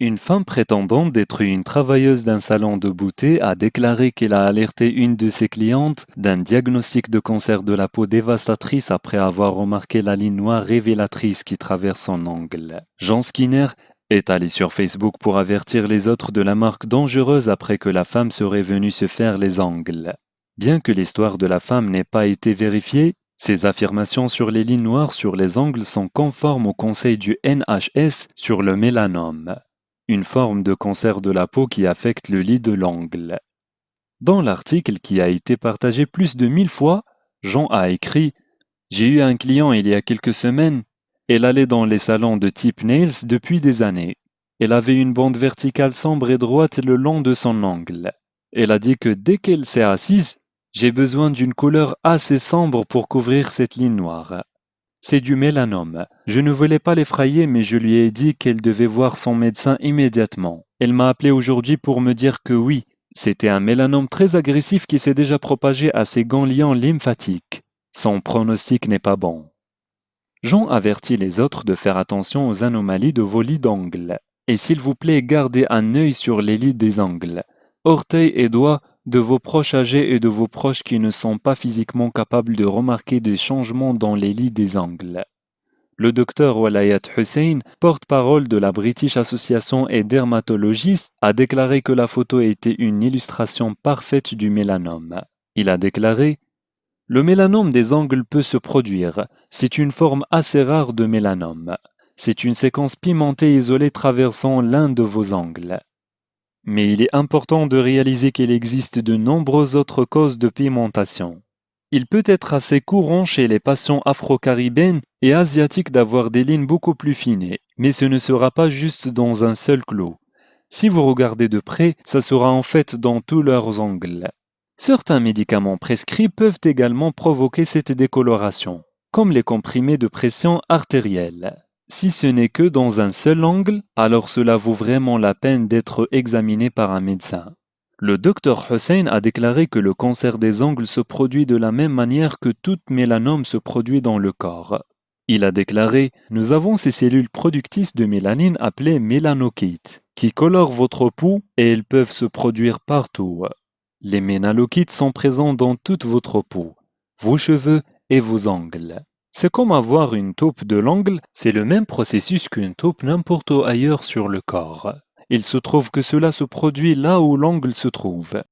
Une femme prétendant d'être une travailleuse d'un salon de beauté a déclaré qu'elle a alerté une de ses clientes d'un diagnostic de cancer de la peau dévastatrice après avoir remarqué la ligne noire révélatrice qui traverse son ongle. Jean Skinner est allé sur Facebook pour avertir les autres de la marque dangereuse après que la femme serait venue se faire les ongles. Bien que l'histoire de la femme n'ait pas été vérifiée, ses affirmations sur les lignes noires sur les ongles sont conformes au conseil du NHS sur le mélanome, une forme de cancer de la peau qui affecte le lit de l'ongle. Dans l'article qui a été partagé plus de 1000 fois, Jean a écrit « J'ai eu un client il y a quelques semaines. Elle allait dans les salons de type nails depuis des années. Elle avait une bande verticale sombre et droite le long de son ongle. Elle a dit que dès qu'elle s'est assise, j'ai besoin d'une couleur assez sombre pour couvrir cette ligne noire. C'est du mélanome. Je ne voulais pas l'effrayer, mais je lui ai dit qu'elle devait voir son médecin immédiatement. Elle m'a appelé aujourd'hui pour me dire que oui, c'était un mélanome très agressif qui s'est déjà propagé à ses ganglions lymphatiques. Son pronostic n'est pas bon. » Jean avertit les autres de faire attention aux anomalies de vos lits d'ongles. Et s'il vous plaît, gardez un œil sur les lits des ongles, orteils et doigts de vos proches âgés et de vos proches qui ne sont pas physiquement capables de remarquer des changements dans les lits des ongles. Le docteur Walayat Hussein, porte-parole de la British Association et dermatologiste, a déclaré que la photo était une illustration parfaite du mélanome. Il a déclaré « Le mélanome des ongles peut se produire. C'est une forme assez rare de mélanome. C'est une séquence pimentée isolée traversant l'un de vos ongles. Mais il est important de réaliser qu'il existe de nombreuses autres causes de pigmentation. Il peut être assez courant chez les patients afro-caribéennes et asiatiques d'avoir des lignes beaucoup plus fines, mais ce ne sera pas juste dans un seul clou. Si vous regardez de près, ça sera en fait dans tous leurs ongles. Certains médicaments prescrits peuvent également provoquer cette décoloration, comme les comprimés de pression artérielle. Si ce n'est que dans un seul angle, alors cela vaut vraiment la peine d'être examiné par un médecin. » Le docteur Hussein a déclaré que le cancer des ongles se produit de la même manière que tout mélanome se produit dans le corps. Il a déclaré « Nous avons ces cellules productrices de mélanine appelées mélanocytes, qui colorent votre peau et elles peuvent se produire partout. Les mélanocytes sont présents dans toute votre peau, vos cheveux et vos ongles. C'est comme avoir une taupe de l'ongle, c'est le même processus qu'une taupe n'importe où ailleurs sur le corps. Il se trouve que cela se produit là où l'ongle se trouve.